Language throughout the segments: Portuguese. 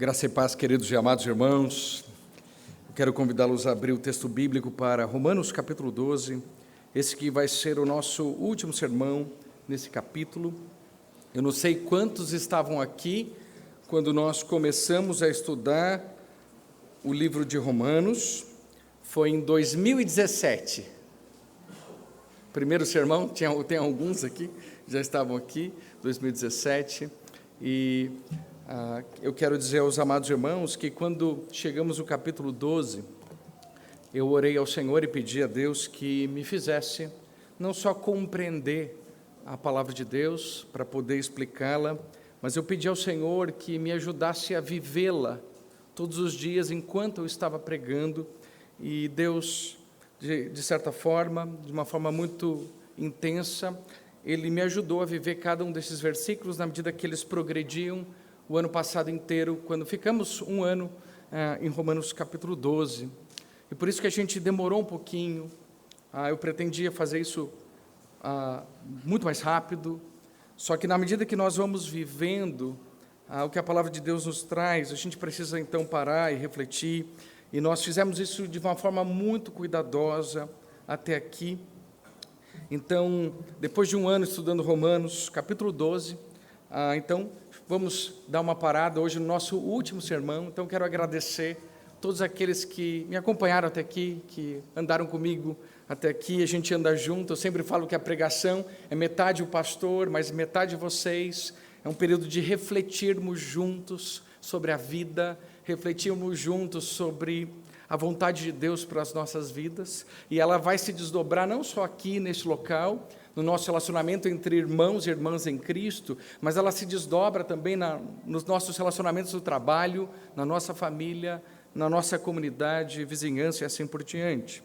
Graça e paz, queridos e amados irmãos. Quero convidá-los a abrir o texto bíblico para Romanos capítulo 12, esse que vai ser o nosso último sermão nesse capítulo. Eu não sei quantos estavam aqui quando nós começamos a estudar o livro de Romanos. Foi em 2017. Primeiro sermão, tem alguns aqui, já estavam aqui, 2017, e eu quero dizer aos amados irmãos que quando chegamos no capítulo 12, eu orei ao Senhor e pedi a Deus que me fizesse não só compreender a palavra de Deus para poder explicá-la, mas eu pedi ao Senhor que me ajudasse a vivê-la todos os dias enquanto eu estava pregando, e Deus, de certa forma, de uma forma muito intensa, Ele me ajudou a viver cada um desses versículos na medida que eles progrediam o ano passado inteiro, quando ficamos um ano em Romanos capítulo 12, e por isso que a gente demorou um pouquinho. Eu pretendia fazer isso muito mais rápido, só que na medida que nós vamos vivendo o que a palavra de Deus nos traz, a gente precisa então parar e refletir, e nós fizemos isso de uma forma muito cuidadosa até aqui. Então, depois de um ano estudando Romanos capítulo 12, então vamos dar uma parada hoje no nosso último sermão. Então quero agradecer todos aqueles que me acompanharam até aqui, que andaram comigo até aqui. A gente anda junto. Eu sempre falo que a pregação é metade o pastor, mas metade vocês. É um período de refletirmos juntos sobre a vida, refletirmos juntos sobre a vontade de Deus para as nossas vidas, e ela vai se desdobrar não só aqui neste local, no nosso relacionamento entre irmãos e irmãs em Cristo, mas ela se desdobra também nos nossos relacionamentos do trabalho, na nossa família, na nossa comunidade, vizinhança e assim por diante.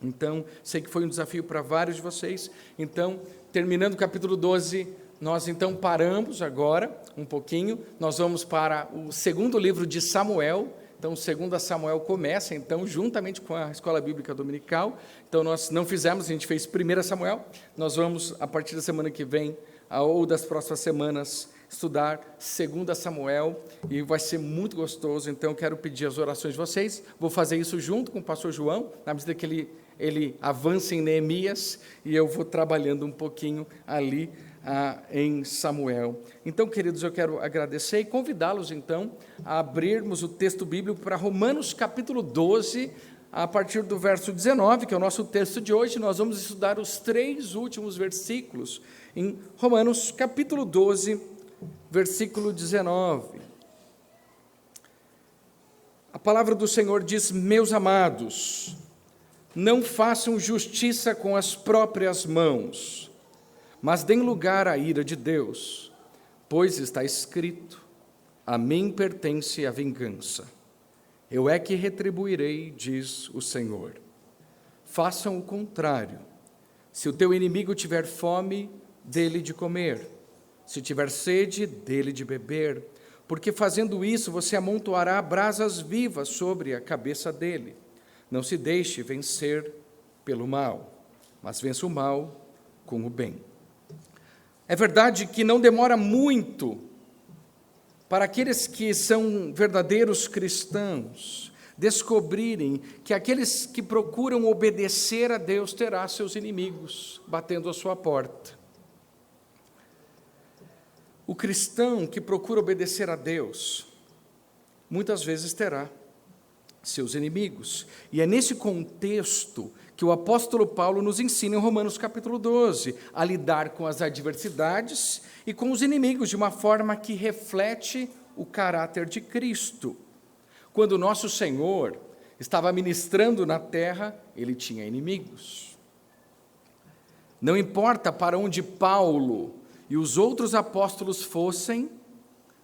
Então, sei que foi um desafio para vários de vocês. Então, terminando o capítulo 12, nós então paramos agora um pouquinho, nós vamos para o segundo livro de Samuel. Então, 2 Samuel começa, então, juntamente com a Escola Bíblica Dominical. Então, nós não fizemos, a gente fez 1 Samuel. Nós vamos, a partir da semana que vem, ou das próximas semanas, estudar 2 Samuel, e vai ser muito gostoso. Então, quero pedir as orações de vocês. Vou fazer isso junto com o pastor João, na medida que ele avança em Neemias, e eu vou trabalhando um pouquinho ali em Samuel. Então, queridos, eu quero agradecer e convidá-los, então, a abrirmos o texto bíblico para Romanos capítulo 12, a partir do verso 19, que é o nosso texto de hoje. Nós vamos estudar os 3 últimos versículos em Romanos capítulo 12, versículo 19. A palavra do Senhor diz: meus amados, não façam justiça com as próprias mãos, mas deem lugar à ira de Deus, pois está escrito: a mim pertence a vingança, eu é que retribuirei, diz o Senhor. Façam o contrário. Se o teu inimigo tiver fome, dê-lhe de comer, se tiver sede, dê-lhe de beber, porque fazendo isso você amontoará brasas vivas sobre a cabeça dele. Não se deixe vencer pelo mal, mas vença o mal com o bem. É verdade que não demora muito para aqueles que são verdadeiros cristãos descobrirem que aqueles que procuram obedecer a Deus terá seus inimigos batendo à sua porta. O cristão que procura obedecer a Deus muitas vezes terá seus inimigos. E é nesse contexto que o apóstolo Paulo nos ensina em Romanos capítulo 12, a lidar com as adversidades e com os inimigos de uma forma que reflete o caráter de Cristo. Quando o nosso Senhor estava ministrando na terra, ele tinha inimigos. Não importa para onde Paulo e os outros apóstolos fossem,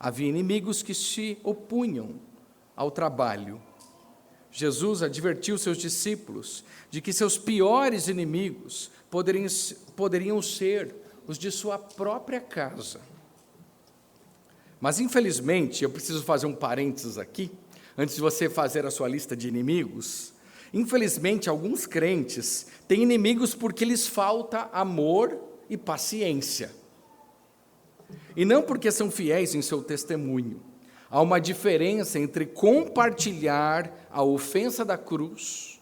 havia inimigos que se opunham ao trabalho. Jesus advertiu seus discípulos de que seus piores inimigos poderiam ser os de sua própria casa. Mas, infelizmente, eu preciso fazer um parênteses aqui, antes de você fazer a sua lista de inimigos. Infelizmente, alguns crentes têm inimigos porque lhes falta amor e paciência. E não porque são fiéis em seu testemunho. Há uma diferença entre compartilhar a ofensa da cruz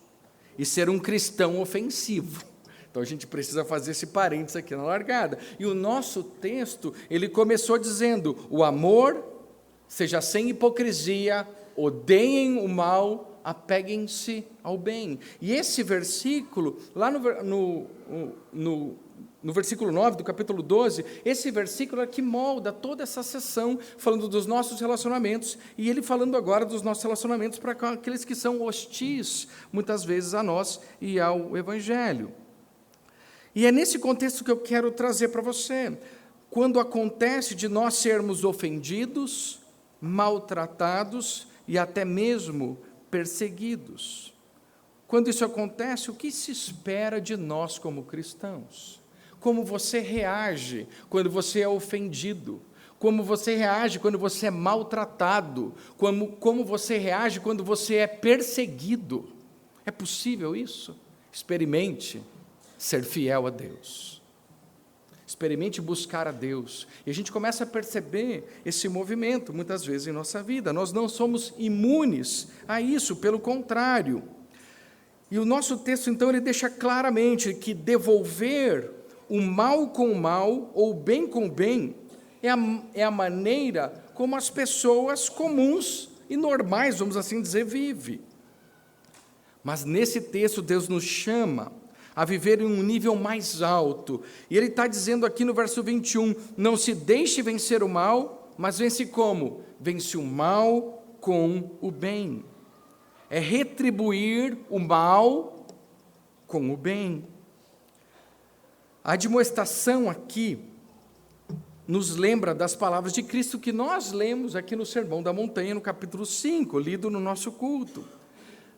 e ser um cristão ofensivo. Então a gente precisa fazer esse parênteses aqui na largada. E o nosso texto, ele começou dizendo: o amor seja sem hipocrisia, odeiem o mal, apeguem-se ao bem. E esse versículo, lá no versículo 9 do capítulo 12, esse versículo é que molda toda essa sessão, falando dos nossos relacionamentos, e ele falando agora dos nossos relacionamentos para aqueles que são hostis, muitas vezes a nós e ao Evangelho. E é nesse contexto que eu quero trazer para você. Quando acontece de nós sermos ofendidos, maltratados e até mesmo perseguidos. Quando isso acontece, o que se espera de nós como cristãos? Como você reage quando você é ofendido? Como você reage quando você é maltratado? Como você reage quando você é perseguido? É possível isso? Experimente ser fiel a Deus. Experimente buscar a Deus. E a gente começa a perceber esse movimento, muitas vezes, em nossa vida. Nós não somos imunes a isso, pelo contrário. E o nosso texto, então, ele deixa claramente que devolver o mal com o mal, ou o bem com o bem, é a maneira como as pessoas comuns e normais, vamos assim dizer, vivem. Mas nesse texto, Deus nos chama a viver em um nível mais alto. E Ele está dizendo aqui no verso 21, não se deixe vencer o mal, mas vence como? Vence o mal com o bem. É retribuir o mal com o bem. A admoestação aqui nos lembra das palavras de Cristo que nós lemos aqui no Sermão da Montanha, no capítulo 5, lido no nosso culto.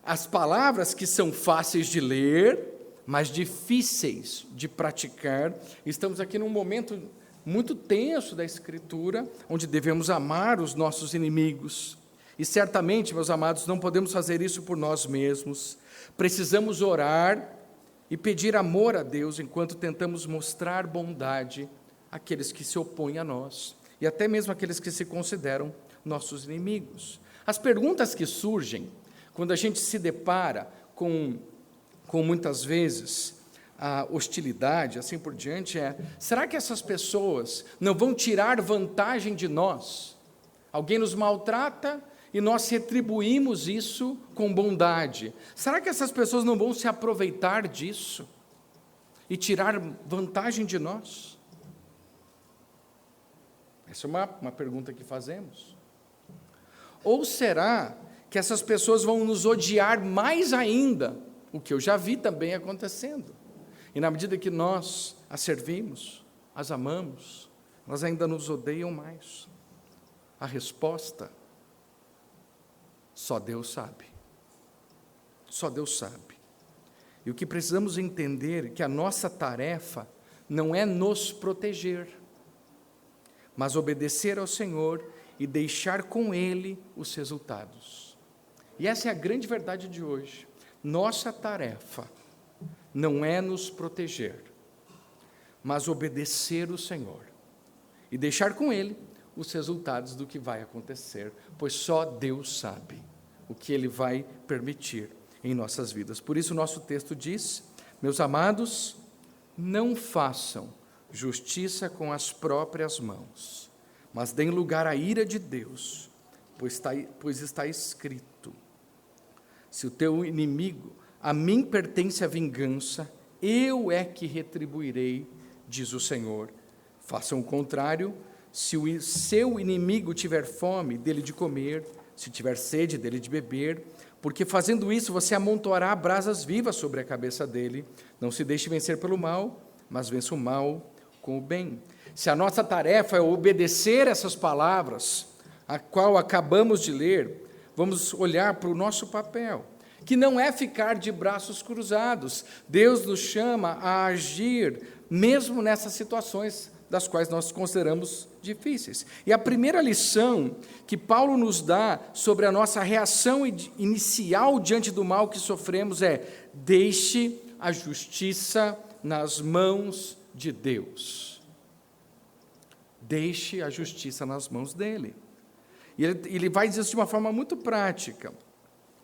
As palavras que são fáceis de ler, mas difíceis de praticar. Estamos aqui num momento muito tenso da Escritura, onde devemos amar os nossos inimigos. E certamente, meus amados, não podemos fazer isso por nós mesmos. Precisamos orar e pedir amor a Deus enquanto tentamos mostrar bondade àqueles que se opõem a nós e até mesmo àqueles que se consideram nossos inimigos. As perguntas que surgem quando a gente se depara com muitas vezes a hostilidade, assim por diante, será que essas pessoas não vão tirar vantagem de nós? Alguém nos maltrata e nós retribuímos isso com bondade. Será que essas pessoas não vão se aproveitar disso e tirar vantagem de nós? Essa é uma pergunta que fazemos. Ou será que essas pessoas vão nos odiar mais ainda, o que eu já vi também acontecendo? E na medida que nós as servimos, as amamos, elas ainda nos odeiam mais. A resposta, só Deus sabe. Só Deus sabe. E o que precisamos entender é que a nossa tarefa não é nos proteger, mas obedecer ao Senhor e deixar com Ele os resultados. E essa é a grande verdade de hoje. Nossa tarefa não é nos proteger, mas obedecer o Senhor e deixar com Ele os resultados do que vai acontecer, pois só Deus sabe o que Ele vai permitir em nossas vidas. Por isso o nosso texto diz, meus amados, não façam justiça com as próprias mãos, mas deem lugar à ira de Deus, pois está escrito, se o teu inimigo, a mim pertence a vingança, eu é que retribuirei, diz o Senhor. Façam o contrário, se o seu inimigo tiver fome, dele de comer, se tiver sede, dele de beber, porque fazendo isso você amontoará brasas vivas sobre a cabeça dele. Não se deixe vencer pelo mal, mas vença o mal com o bem. Se a nossa tarefa é obedecer essas palavras, a qual acabamos de ler, vamos olhar para o nosso papel, que não é ficar de braços cruzados. Deus nos chama a agir, mesmo nessas situações das quais nós consideramos difíceis. E a primeira lição que Paulo nos dá sobre a nossa reação inicial diante do mal que sofremos é: deixe a justiça nas mãos de Deus. Deixe a justiça nas mãos dele. E ele vai dizer isso de uma forma muito prática,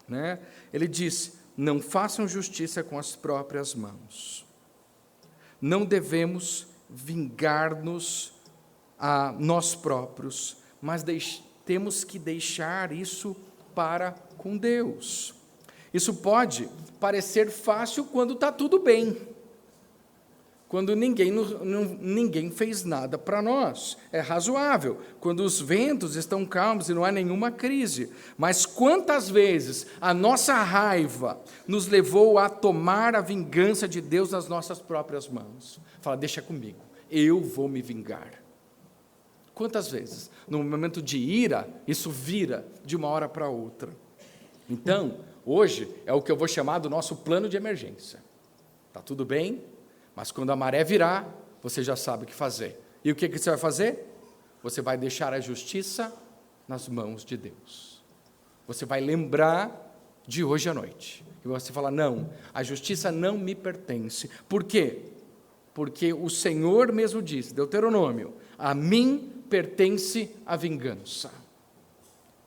né? Ele diz: não façam justiça com as próprias mãos. Não devemos vingar-nos a nós próprios, mas temos que deixar isso para com Deus. Isso pode parecer fácil quando está tudo bem, quando ninguém fez nada para nós. É razoável, quando os ventos estão calmos e não há nenhuma crise. Mas quantas vezes a nossa raiva nos levou a tomar a vingança de Deus nas nossas próprias mãos? Fala: deixa comigo, eu vou me vingar. Quantas vezes, no momento de ira, isso vira de uma hora para outra? Então, hoje é o que eu vou chamar do nosso plano de emergência. Está tudo bem, mas quando a maré virar, você já sabe o que fazer. E o que você vai fazer? Você vai deixar a justiça nas mãos de Deus. Você vai lembrar de hoje à noite. E você fala: não, a justiça não me pertence. Por quê? Porque o Senhor mesmo disse, Deuteronômio: a mim pertence a vingança.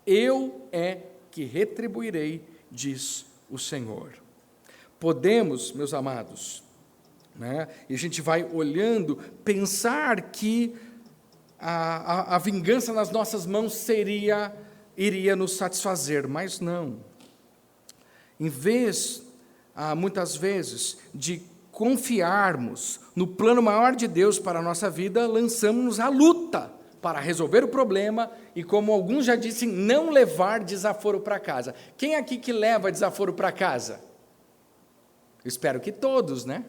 Eu é que retribuirei, diz o Senhor. Podemos, meus amados, né, e a gente vai olhando, pensar que a vingança nas nossas mãos iria nos satisfazer, mas não. Em vez, muitas vezes, de confiarmos no plano maior de Deus para a nossa vida, lançamos-nos à luta para resolver o problema e, como alguns já disseram, não levar desaforo para casa. Quem aqui que leva desaforo para casa? Eu espero que todos, né?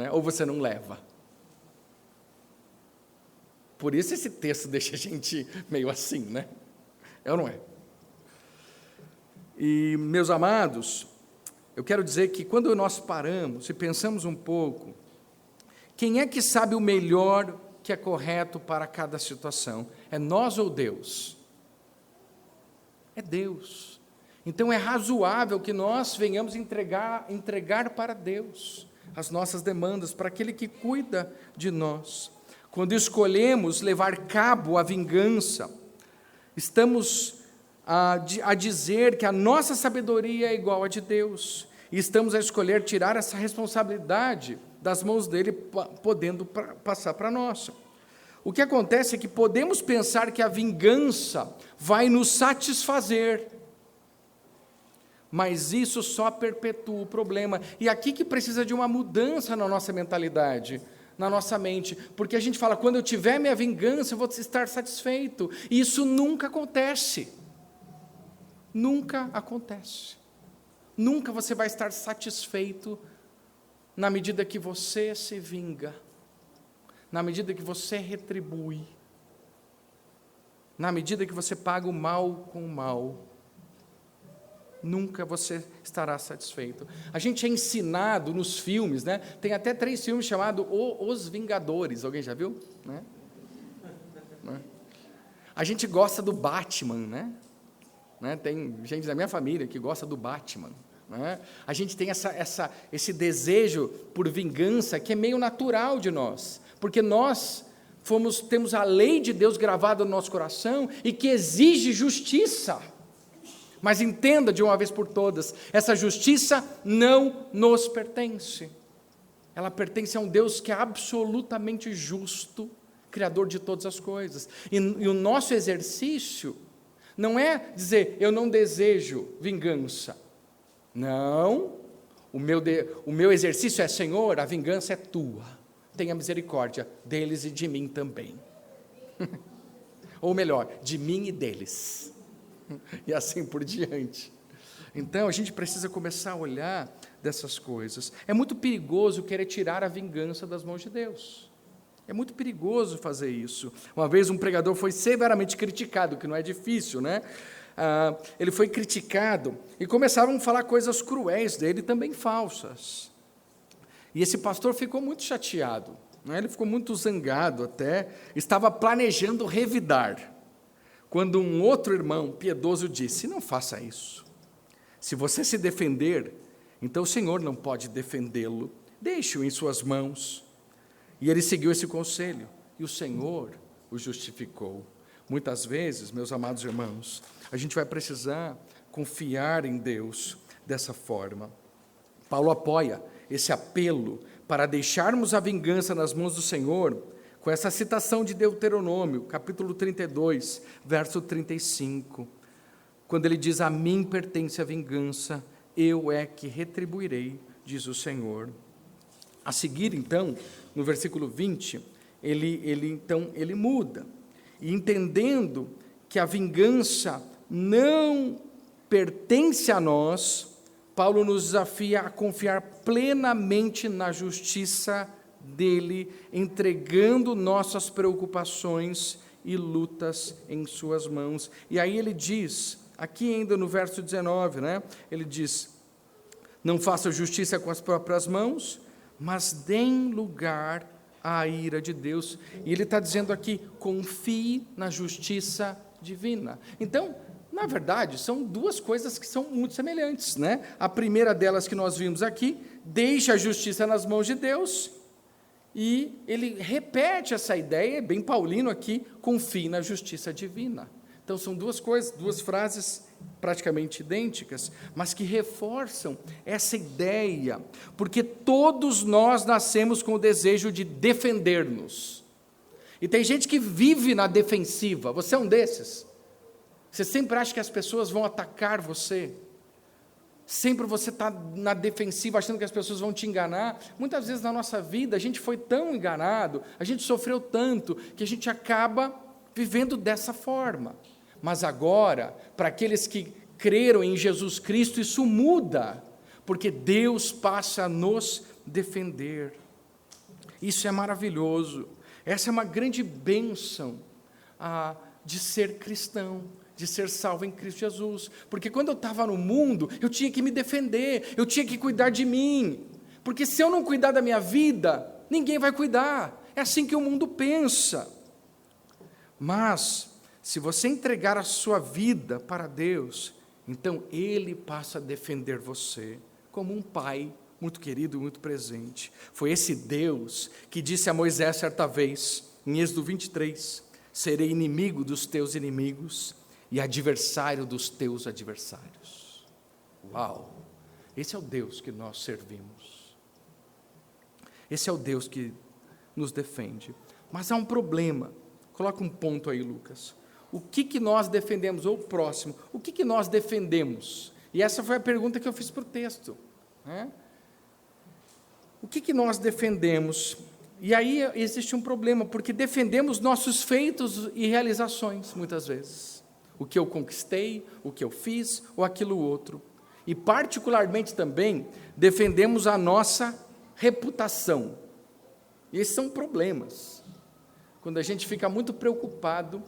Ou você não leva? Por isso esse texto deixa a gente meio assim, né? É ou não é? E, meus amados, eu quero dizer que quando nós paramos e pensamos um pouco, quem é que sabe o melhor que é correto para cada situação? É nós ou Deus? É Deus. Então é razoável que nós venhamos entregar para Deus as nossas demandas, para aquele que cuida de nós. Quando escolhemos levar cabo a vingança, estamos a dizer que a nossa sabedoria é igual à de Deus, e estamos a escolher tirar essa responsabilidade das mãos dele, podendo passar para nós. O que acontece é que podemos pensar que a vingança vai nos satisfazer, mas isso só perpetua o problema. E aqui que precisa de uma mudança na nossa mentalidade, na nossa mente, porque a gente fala: quando eu tiver minha vingança, eu vou estar satisfeito. E isso nunca acontece. Nunca acontece. Nunca você vai estar satisfeito na medida que você se vinga, na medida que você retribui, na medida que você paga o mal com o mal. Nunca você estará satisfeito. A gente é ensinado nos filmes, né? Tem até 3 filmes chamados Os Vingadores. Alguém já viu? Né? A gente gosta do Batman, né? Tem gente da minha família que gosta do Batman. Né? A gente tem esse desejo por vingança que é meio natural de nós, porque nós temos a lei de Deus gravada no nosso coração e que exige justiça. Mas entenda de uma vez por todas, essa justiça não nos pertence. Ela pertence a um Deus que é absolutamente justo, Criador de todas as coisas. E o nosso exercício não é dizer: eu não desejo vingança. Não, o meu exercício é: Senhor, a vingança é tua, tenha misericórdia deles e de mim também. Ou melhor, de mim e deles. E assim por diante. Então, a gente precisa começar a olhar dessas coisas. É muito perigoso querer tirar a vingança das mãos de Deus. É muito perigoso fazer isso. Uma vez um pregador foi severamente criticado, que não é difícil, né? Ele foi criticado e começaram a falar coisas cruéis dele, também falsas. E esse pastor ficou muito chateado, né? Ele ficou muito zangado até, estava planejando revidar, quando um outro irmão piedoso disse: não faça isso. Se você se defender, então o Senhor não pode defendê-lo, deixe-o em suas mãos. E ele seguiu esse conselho, e o Senhor o justificou. Muitas vezes, meus amados irmãos, a gente vai precisar confiar em Deus dessa forma. Paulo apoia esse apelo para deixarmos a vingança nas mãos do Senhor com essa citação de Deuteronômio, capítulo 32, verso 35, quando ele diz: a mim pertence a vingança, eu é que retribuirei, diz o Senhor. A seguir, então, no versículo 20, ele muda, e entendendo que a vingança não pertence a nós, Paulo nos desafia a confiar plenamente na justiça dele, entregando nossas preocupações e lutas em suas mãos. E aí ele diz, aqui ainda no verso 19, ele diz: não faça justiça com as próprias mãos, mas deem lugar à ira de Deus. E ele está dizendo aqui: confie na justiça divina. Então, na verdade, são duas coisas que são muito semelhantes, A primeira delas que nós vimos aqui: deixe a justiça nas mãos de Deus, e ele repete essa ideia, bem paulino aqui: confie na justiça divina. Então, são duas coisas, duas frases praticamente idênticas, mas que reforçam essa ideia, porque todos nós nascemos com o desejo de defender-nos. E tem gente que vive na defensiva. Você é um desses? Você sempre acha que as pessoas vão atacar você? Sempre você está na defensiva, achando que as pessoas vão te enganar. Muitas vezes na nossa vida a gente foi tão enganado, a gente sofreu tanto, que a gente acaba vivendo dessa forma. Mas agora, para aqueles que creram em Jesus Cristo, isso muda, porque Deus passa a nos defender. Isso é maravilhoso. Essa é uma grande bênção de ser cristão, de ser salvo em Cristo Jesus, porque quando eu estava no mundo, eu tinha que me defender, eu tinha que cuidar de mim, porque se eu não cuidar da minha vida, ninguém vai cuidar. É assim que o mundo pensa. Mas se você entregar a sua vida para Deus, então Ele passa a defender você, como um pai muito querido, muito presente. Foi esse Deus que disse a Moisés certa vez, em Êxodo 23, serei inimigo dos teus inimigos e adversário dos teus adversários. Uau! Esse é o Deus que nós servimos. Esse é o Deus que nos defende. Mas há um problema. Coloca um ponto aí, Lucas. O que nós defendemos? Ou o próximo, o que nós defendemos? E essa foi a pergunta que eu fiz para o texto. O que nós defendemos? E aí existe um problema, porque defendemos nossos feitos e realizações, muitas vezes. O que eu conquistei, o que eu fiz, ou aquilo outro. E particularmente também, defendemos a nossa reputação. E esses são problemas. Quando a gente fica muito preocupado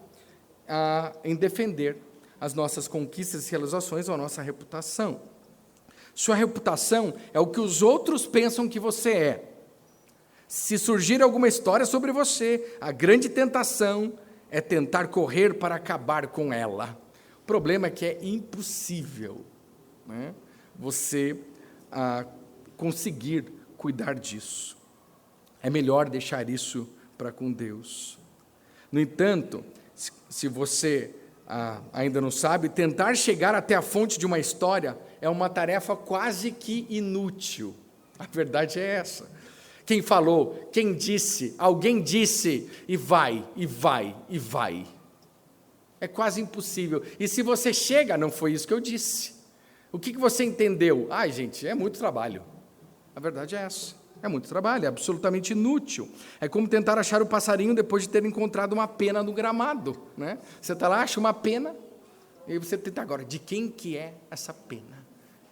em defender as nossas conquistas e realizações ou a nossa reputação. Sua reputação é o que os outros pensam que você é. Se surgir alguma história sobre você, a grande tentação é tentar correr para acabar com ela. O problema é que é impossível, você conseguir cuidar disso. É melhor deixar isso para com Deus. No entanto, se você ainda não sabe, tentar chegar até a fonte de uma história é uma tarefa quase que inútil. A verdade é essa. Quem falou, quem disse, alguém disse, e vai, e vai, e vai. É quase impossível. E se você chega, não foi isso que eu disse. O que você entendeu? Ai, gente, é muito trabalho. A verdade é essa. É muito trabalho, é absolutamente inútil. É como tentar achar o passarinho depois de ter encontrado uma pena no gramado. Você está lá, acha uma pena, e aí você tenta agora, de quem que é essa pena?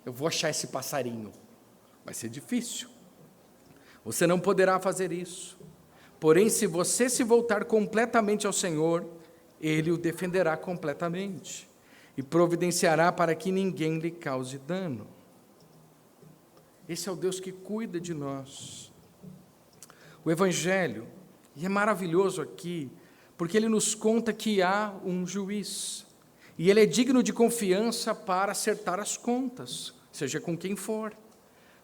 Eu vou achar esse passarinho. Vai ser difícil. Você não poderá fazer isso. Porém, se você se voltar completamente ao Senhor, Ele o defenderá completamente e providenciará para que ninguém lhe cause dano. Esse é o Deus que cuida de nós. O Evangelho, e é maravilhoso aqui, porque ele nos conta que há um juiz, e ele é digno de confiança para acertar as contas, seja com quem for.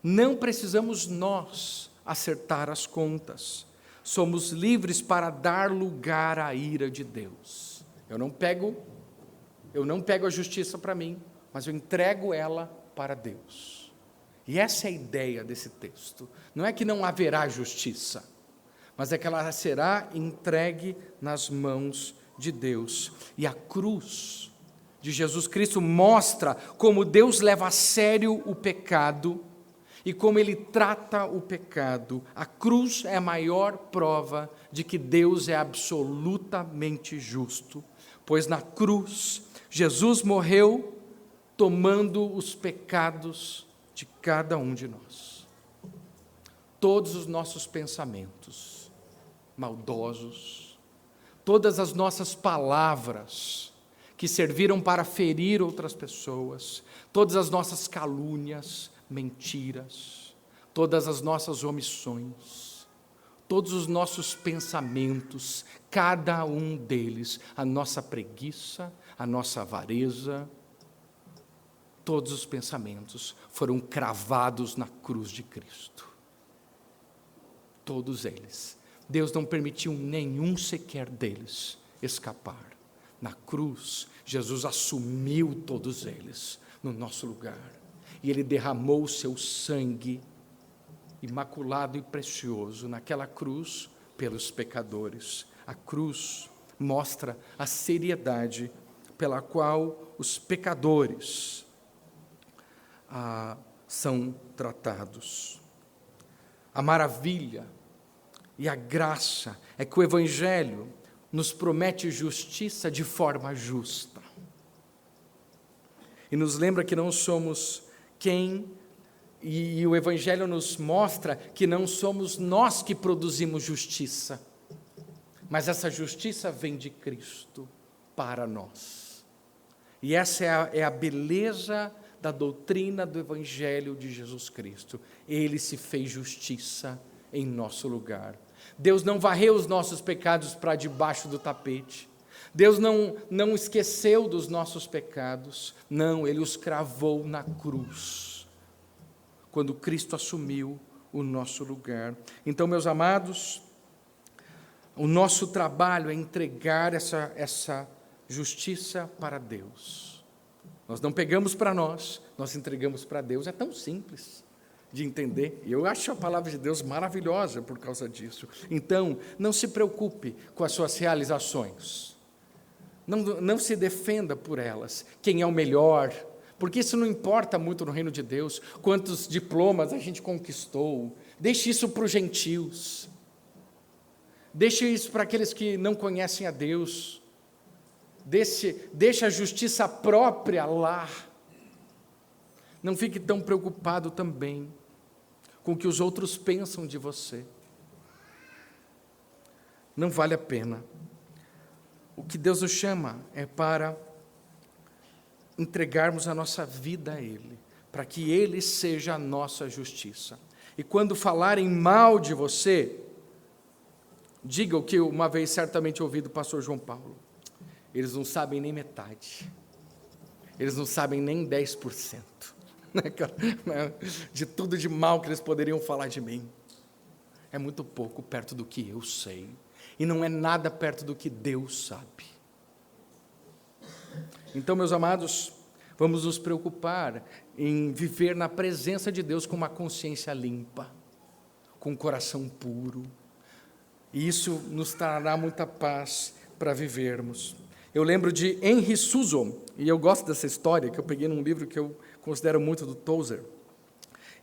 Não precisamos nós acertar as contas, somos livres para dar lugar à ira de Deus. Eu não pego a justiça para mim, mas eu entrego ela para Deus. E essa é a ideia desse texto. Não é que não haverá justiça, mas é que ela será entregue nas mãos de Deus. E a cruz de Jesus Cristo mostra como Deus leva a sério o pecado e como Ele trata o pecado. A cruz é a maior prova de que Deus é absolutamente justo, pois na cruz Jesus morreu tomando os pecados de cada um de nós. Todos os nossos pensamentos maldosos, todas as nossas palavras que serviram para ferir outras pessoas, todas as nossas calúnias, mentiras, todas as nossas omissões, todos os nossos pensamentos, cada um deles, a nossa preguiça, a nossa avareza, todos os pensamentos foram cravados na cruz de Cristo. Todos eles. Deus não permitiu nenhum sequer deles escapar. Na cruz, Jesus assumiu todos eles no nosso lugar. E Ele derramou o seu sangue imaculado e precioso naquela cruz pelos pecadores. A cruz mostra a seriedade pela qual os pecadores são tratados. A maravilha e a graça é que o Evangelho nos promete justiça de forma justa. E nos lembra que não somos e o Evangelho nos mostra que não somos nós que produzimos justiça, mas essa justiça vem de Cristo para nós. E essa é a beleza da doutrina do Evangelho de Jesus Cristo. Ele se fez justiça em nosso lugar. Deus não varreu os nossos pecados para debaixo do tapete. Deus não esqueceu dos nossos pecados. Não, Ele os cravou na cruz, quando Cristo assumiu o nosso lugar. Então, meus amados, o nosso trabalho é entregar essa justiça para Deus. Nós não pegamos para nós entregamos para Deus. É tão simples de entender. E eu acho a palavra de Deus maravilhosa por causa disso. Então, não se preocupe com as suas realizações. Não se defenda por elas. Quem é o melhor? Porque isso não importa muito no reino de Deus. Quantos diplomas a gente conquistou. Deixe isso para os gentios. Deixe isso para aqueles que não conhecem a Deus. Deixe a justiça própria lá. Não fique tão preocupado também com o que os outros pensam de você. Não vale a pena. O que Deus nos chama é para entregarmos a nossa vida a Ele, para que Ele seja a nossa justiça. E quando falarem mal de você, diga o que uma vez certamente ouvi do pastor João Paulo: eles não sabem nem metade, eles não sabem nem 10%, de tudo de mal que eles poderiam falar de mim. É muito pouco perto do que eu sei, e não é nada perto do que Deus sabe. Então, meus amados, vamos nos preocupar em viver na presença de Deus com uma consciência limpa, com um coração puro, e isso nos trará muita paz para vivermos. Eu lembro de Henry Suso, e eu gosto dessa história, que eu peguei num livro que eu considero muito, do Tozer.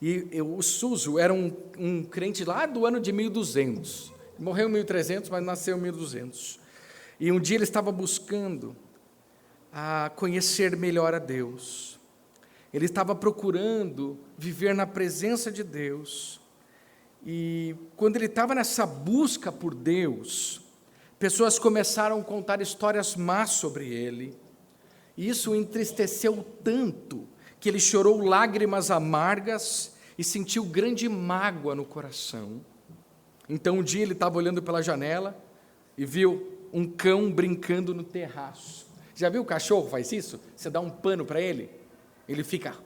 E o Suso era um crente lá do ano de 1200, morreu em 1300, mas nasceu em 1200. E um dia ele estava buscando a conhecer melhor a Deus. Ele estava procurando viver na presença de Deus. E quando ele estava nessa busca por Deus, pessoas começaram a contar histórias más sobre ele. E isso o entristeceu tanto que ele chorou lágrimas amargas e sentiu grande mágoa no coração. Então um dia ele estava olhando pela janela e viu um cão brincando no terraço. Já viu o cachorro faz isso? Você dá um pano para ele, ele fica...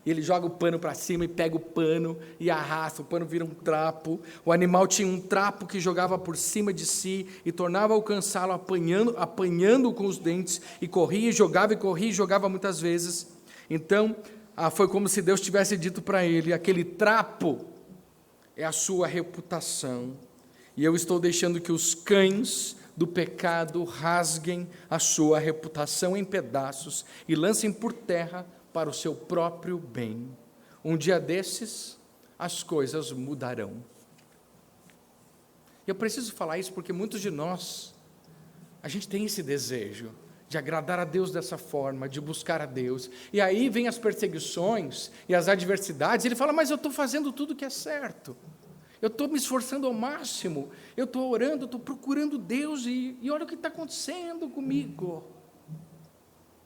e ele joga o pano para cima e pega o pano e arrasta, o pano vira um trapo. O animal tinha um trapo que jogava por cima de si e tornava a alcançá-lo apanhando com os dentes, e corria e jogava muitas vezes. Então, foi como se Deus tivesse dito para ele: aquele trapo é a sua reputação, e eu estou deixando que os cães do pecado rasguem a sua reputação em pedaços e lancem por terra para o seu próprio bem. Um dia desses, as coisas mudarão. Eu preciso falar isso porque muitos de nós, a gente tem esse desejo de agradar a Deus dessa forma, de buscar a Deus. E aí vem as perseguições e as adversidades, e ele fala: mas eu estou fazendo tudo que é certo. Eu estou me esforçando ao máximo, eu estou orando, estou procurando Deus, e olha o que está acontecendo comigo.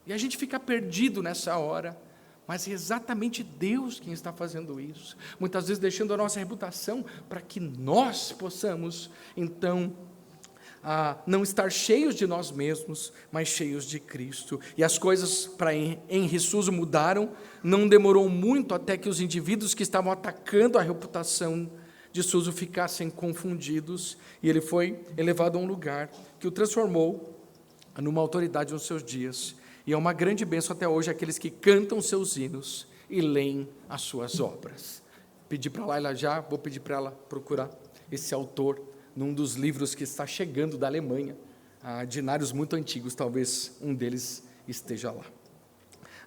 E a gente fica perdido nessa hora, mas é exatamente Deus quem está fazendo isso, muitas vezes deixando a nossa reputação para que nós possamos, então, não estar cheios de nós mesmos, mas cheios de Cristo. E as coisas para Henri Suso mudaram. Não demorou muito até que os indivíduos que estavam atacando a reputação de Suso ficassem confundidos, e ele foi elevado a um lugar que o transformou numa autoridade nos seus dias, e é uma grande bênção até hoje aqueles que cantam seus hinos e leem as suas obras. Pedi para Laila já, vou pedir para ela procurar esse autor num dos livros que está chegando da Alemanha, dinários muito antigos, talvez um deles esteja lá.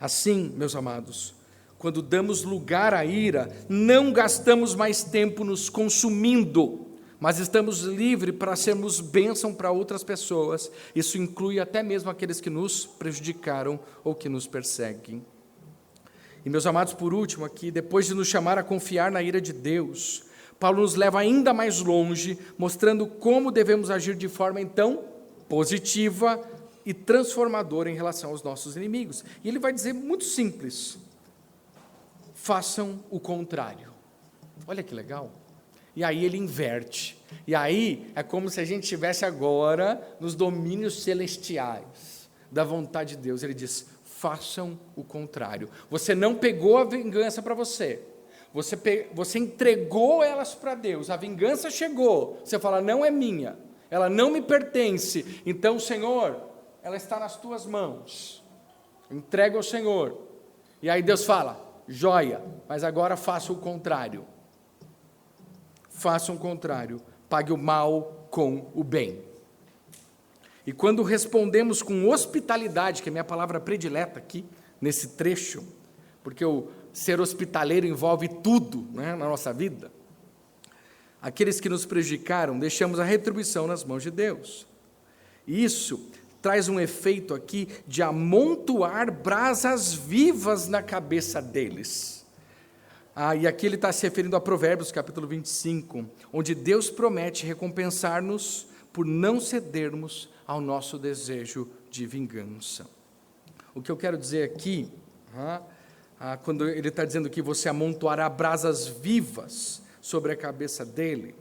Assim, meus amados, quando damos lugar à ira, não gastamos mais tempo nos consumindo, mas estamos livres para sermos bênção para outras pessoas. Isso inclui até mesmo aqueles que nos prejudicaram ou que nos perseguem. E, meus amados, por último aqui, depois de nos chamar a confiar na ira de Deus, Paulo nos leva ainda mais longe, mostrando como devemos agir de forma, então, positiva e transformadora em relação aos nossos inimigos. E ele vai dizer muito simples: façam o contrário. Olha que legal. E aí ele inverte. E aí é como se a gente estivesse agora nos domínios celestiais da vontade de Deus. Ele diz: façam o contrário. Você não pegou a vingança para você. Você entregou elas para Deus. A vingança chegou. Você fala: não é minha. Ela não me pertence. Então, Senhor, ela está nas tuas mãos. Entrego ao Senhor. E aí Deus fala: joia, mas agora faça o contrário. Faça o contrário. Pague o mal com o bem. E quando respondemos com hospitalidade, que é a minha palavra predileta aqui, nesse trecho, porque o ser hospitaleiro envolve tudo, né, na nossa vida, aqueles que nos prejudicaram, deixamos a retribuição nas mãos de Deus. E isso traz um efeito aqui de amontoar brasas vivas na cabeça deles. E aqui ele está se referindo a Provérbios, capítulo 25, onde Deus promete recompensar-nos por não cedermos ao nosso desejo de vingança. O que eu quero dizer aqui, quando ele está dizendo que você amontoará brasas vivas sobre a cabeça dele,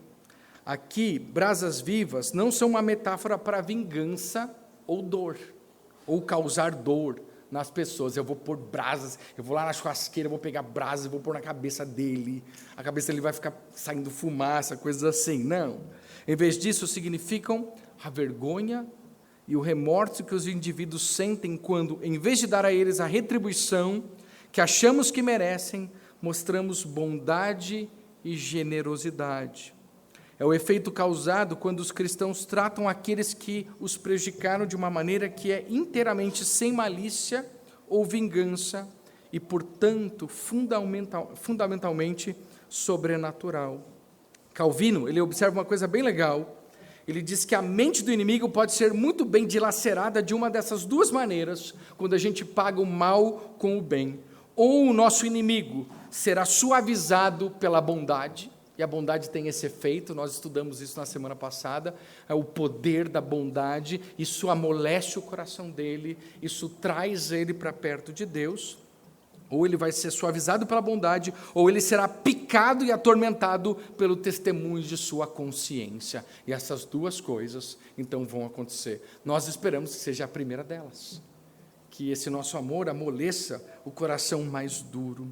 aqui, brasas vivas não são uma metáfora para vingança ou dor, ou causar dor nas pessoas. Eu vou pôr brasas, eu vou lá na churrasqueira, vou pegar brasas, vou pôr na cabeça dele, a cabeça dele vai ficar saindo fumaça, coisas assim. Não. Em vez disso, significam a vergonha e o remorso que os indivíduos sentem quando, em vez de dar a eles a retribuição que achamos que merecem, mostramos bondade e generosidade. É o efeito causado quando os cristãos tratam aqueles que os prejudicaram de uma maneira que é inteiramente sem malícia ou vingança e, portanto, fundamentalmente sobrenatural. Calvino, ele observa uma coisa bem legal. Ele diz que a mente do inimigo pode ser muito bem dilacerada de uma dessas duas maneiras, quando a gente paga o mal com o bem. Ou o nosso inimigo será suavizado pela bondade, e a bondade tem esse efeito, nós estudamos isso na semana passada, é o poder da bondade, isso amolece o coração dele, isso traz ele para perto de Deus. Ou ele vai ser suavizado pela bondade, ou ele será picado e atormentado pelo testemunho de sua consciência. E essas duas coisas, então, vão acontecer. Nós esperamos que seja a primeira delas, que esse nosso amor amoleça o coração mais duro.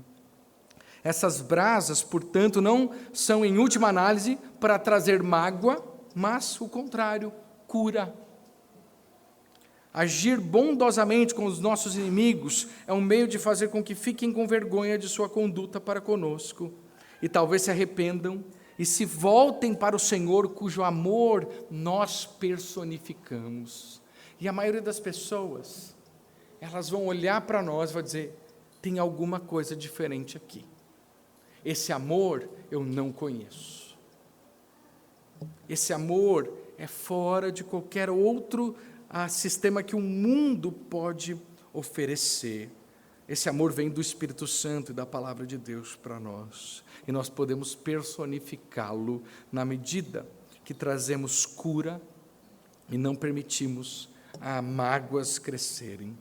Essas brasas, portanto, não são, em última análise, para trazer mágoa, mas o contrário, cura. Agir bondosamente com os nossos inimigos é um meio de fazer com que fiquem com vergonha de sua conduta para conosco e talvez se arrependam e se voltem para o Senhor, cujo amor nós personificamos. E a maioria das pessoas, elas vão olhar para nós e vão dizer: tem alguma coisa diferente aqui. Esse amor eu não conheço. Esse amor é fora de qualquer outro sistema que o mundo pode oferecer. Esse amor vem do Espírito Santo e da Palavra de Deus para nós. E nós podemos personificá-lo na medida que trazemos cura e não permitimos mágoas crescerem.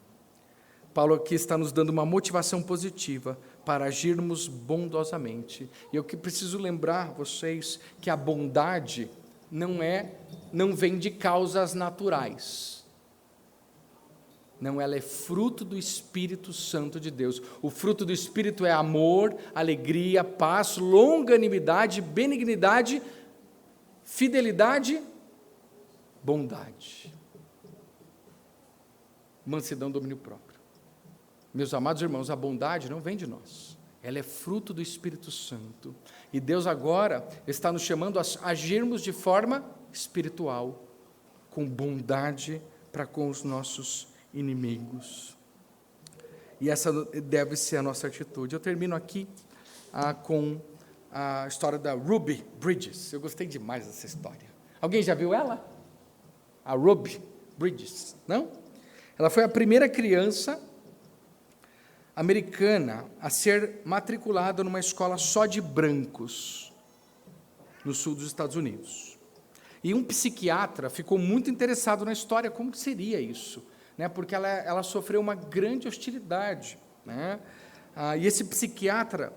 Paulo aqui está nos dando uma motivação positiva para agirmos bondosamente. E eu que preciso lembrar vocês que a bondade não vem de causas naturais. Não, ela é fruto do Espírito Santo de Deus. O fruto do Espírito é amor, alegria, paz, longanimidade, benignidade, fidelidade, bondade. Mansidão, domínio próprio. Meus amados irmãos, a bondade não vem de nós. Ela é fruto do Espírito Santo. E Deus agora está nos chamando a agirmos de forma espiritual, com bondade para com os nossos inimigos. E essa deve ser a nossa atitude. Eu termino aqui com a história da Ruby Bridges. Eu gostei demais dessa história. Alguém já viu ela? A Ruby Bridges, não? Ela foi a primeira criança americana a ser matriculada numa escola só de brancos, no sul dos Estados Unidos. E um psiquiatra ficou muito interessado na história, como que seria isso, né? Porque ela sofreu uma grande hostilidade, né? E esse psiquiatra,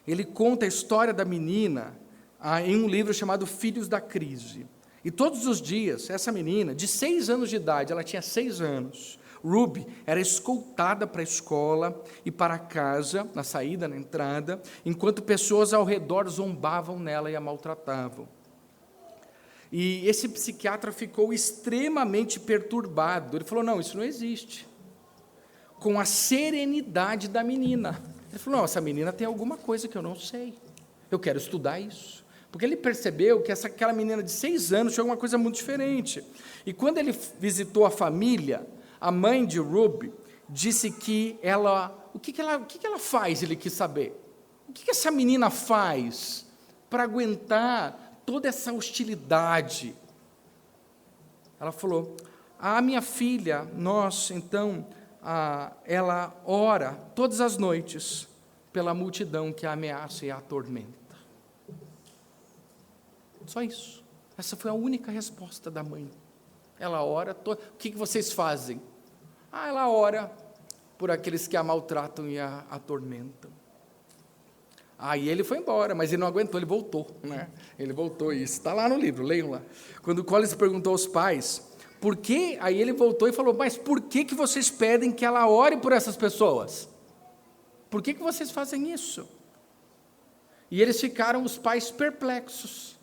ele conta a história da menina em um livro chamado Filhos da Crise. E todos os dias, essa menina, de 6 anos de idade, ela tinha 6 anos, Ruby era escoltada para a escola e para casa, na saída, na entrada, enquanto pessoas ao redor zombavam nela e a maltratavam. E esse psiquiatra ficou extremamente perturbado. Ele falou: não, isso não existe. Com a serenidade da menina. Ele falou: não, essa menina tem alguma coisa que eu não sei. Eu quero estudar isso. Porque ele percebeu que aquela menina de 6 anos tinha alguma coisa muito diferente. E quando ele visitou a família, a mãe de Ruby disse que o que ela faz, ele quis saber. O que essa menina faz para aguentar toda essa hostilidade? Ela falou: a minha filha, ela ora todas as noites pela multidão que a ameaça e a atormenta. Só isso. Essa foi a única resposta da mãe. Ela ora. O que vocês fazem? Ela ora por aqueles que a maltratam e a atormentam. E ele foi embora, mas ele não aguentou, ele voltou, né? Ele voltou, e isso está lá no livro, leiam lá. Quando Collins perguntou aos pais, por que? Aí ele voltou e falou: mas por que vocês pedem que ela ore por essas pessoas? Por que vocês fazem isso? E eles ficaram, os pais, perplexos.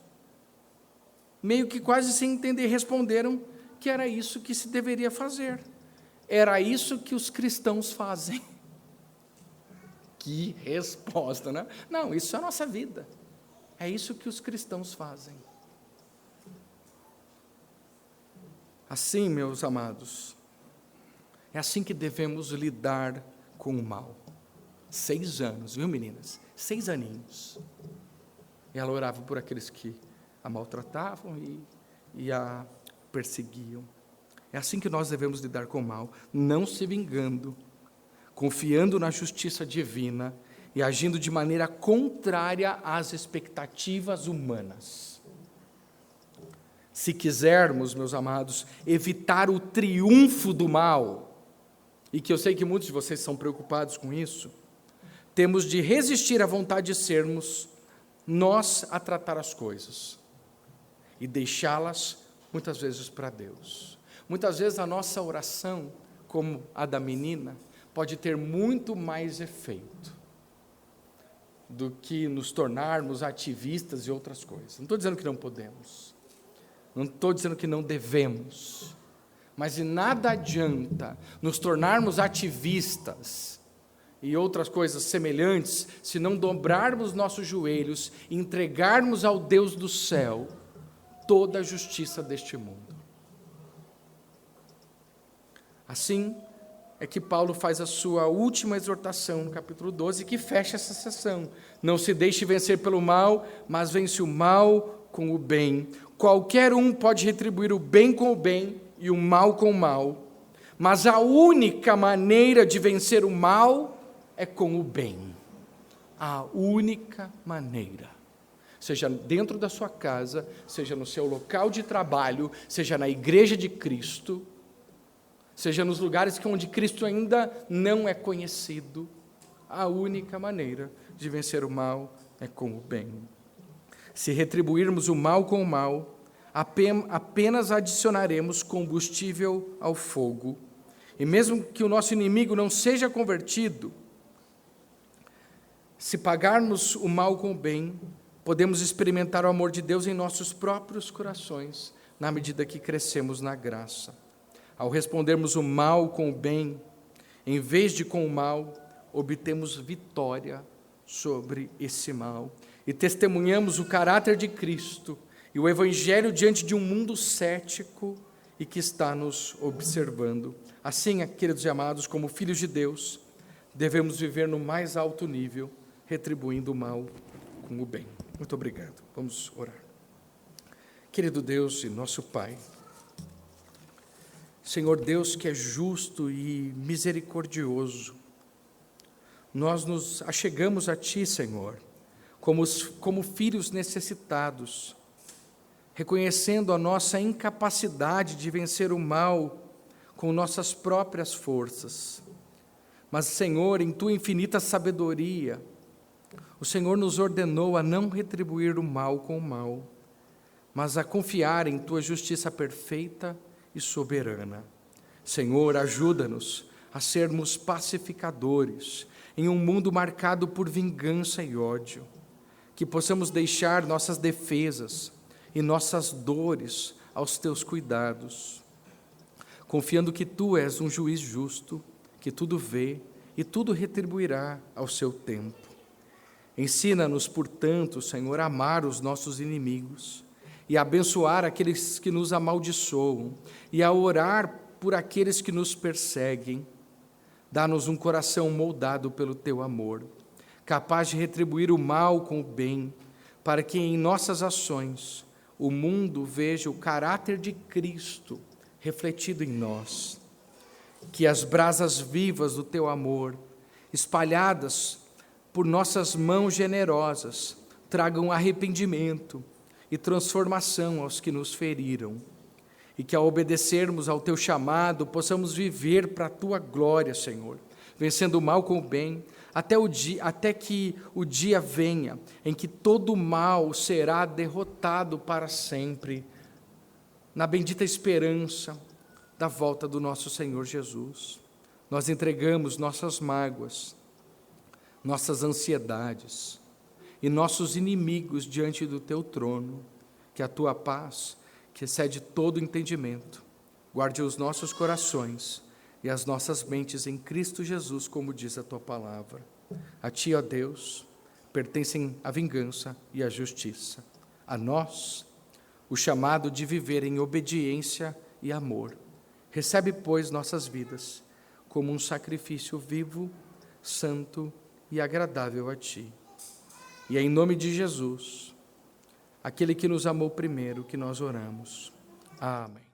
Meio que quase sem entender, responderam que era isso que se deveria fazer. Era isso que os cristãos fazem. Que resposta, né? Não, isso é a nossa vida. É isso que os cristãos fazem. Assim, meus amados, é assim que devemos lidar com o mal. 6 anos, viu, meninas? 6 aninhos. E ela orava por aqueles que a maltratavam e a perseguiam. É assim que nós devemos lidar com o mal, não se vingando, confiando na justiça divina e agindo de maneira contrária às expectativas humanas. Se quisermos, meus amados, evitar o triunfo do mal, e que eu sei que muitos de vocês são preocupados com isso, temos de resistir à vontade de sermos nós a tratar as coisas e deixá-las, muitas vezes, para Deus. Muitas vezes a nossa oração, como a da menina, pode ter muito mais efeito do que nos tornarmos ativistas e outras coisas. Não estou dizendo que não podemos, não estou dizendo que não devemos, mas de nada adianta nos tornarmos ativistas e outras coisas semelhantes se não dobrarmos nossos joelhos e entregarmos ao Deus do céu toda a justiça deste mundo. Assim é que Paulo faz a sua última exortação no capítulo 12, que fecha essa sessão. Não se deixe vencer pelo mal, mas vence o mal com o bem. Qualquer um pode retribuir o bem com o bem e o mal com o mal, mas a única maneira de vencer o mal é com o bem. A única maneira. Seja dentro da sua casa, seja no seu local de trabalho, seja na igreja de Cristo, seja nos lugares onde Cristo ainda não é conhecido, a única maneira de vencer o mal é com o bem. Se retribuirmos o mal com o mal, apenas adicionaremos combustível ao fogo. E mesmo que o nosso inimigo não seja convertido, se pagarmos o mal com o bem, podemos experimentar o amor de Deus em nossos próprios corações, na medida que crescemos na graça. Ao respondermos o mal com o bem, em vez de com o mal, obtemos vitória sobre esse mal e testemunhamos o caráter de Cristo e o Evangelho diante de um mundo cético e que está nos observando. Assim, queridos e amados, como filhos de Deus, devemos viver no mais alto nível, retribuindo o mal com o bem. Muito obrigado. Vamos orar. Querido Deus e nosso Pai, Senhor Deus que é justo e misericordioso, nós nos achegamos a Ti, Senhor, como filhos necessitados, reconhecendo a nossa incapacidade de vencer o mal com nossas próprias forças. Mas, Senhor, em Tua infinita sabedoria, o Senhor nos ordenou a não retribuir o mal com o mal, mas a confiar em Tua justiça perfeita e soberana. Senhor, ajuda-nos a sermos pacificadores em um mundo marcado por vingança e ódio, que possamos deixar nossas defesas e nossas dores aos Teus cuidados, confiando que Tu és um juiz justo, que tudo vê e tudo retribuirá ao seu tempo. Ensina-nos, portanto, Senhor, a amar os nossos inimigos e a abençoar aqueles que nos amaldiçoam e a orar por aqueles que nos perseguem. Dá-nos um coração moldado pelo Teu amor, capaz de retribuir o mal com o bem, para que em nossas ações o mundo veja o caráter de Cristo refletido em nós. Que as brasas vivas do Teu amor, espalhadas por nossas mãos generosas, tragam arrependimento e transformação aos que nos feriram, e que ao obedecermos ao Teu chamado, possamos viver para a Tua glória, Senhor, vencendo o mal com o bem, até que o dia venha, em que todo o mal será derrotado para sempre, na bendita esperança da volta do nosso Senhor Jesus. Nós entregamos nossas mágoas, nossas ansiedades e nossos inimigos diante do Teu trono, que a Tua paz, que excede todo entendimento, guarde os nossos corações e as nossas mentes em Cristo Jesus, como diz a Tua palavra. A Ti, ó Deus, pertencem a vingança e a justiça. A nós, o chamado de viver em obediência e amor. Recebe, pois, nossas vidas como um sacrifício vivo, santo e agradável a Ti. E é em nome de Jesus, aquele que nos amou primeiro, que nós oramos. Amém.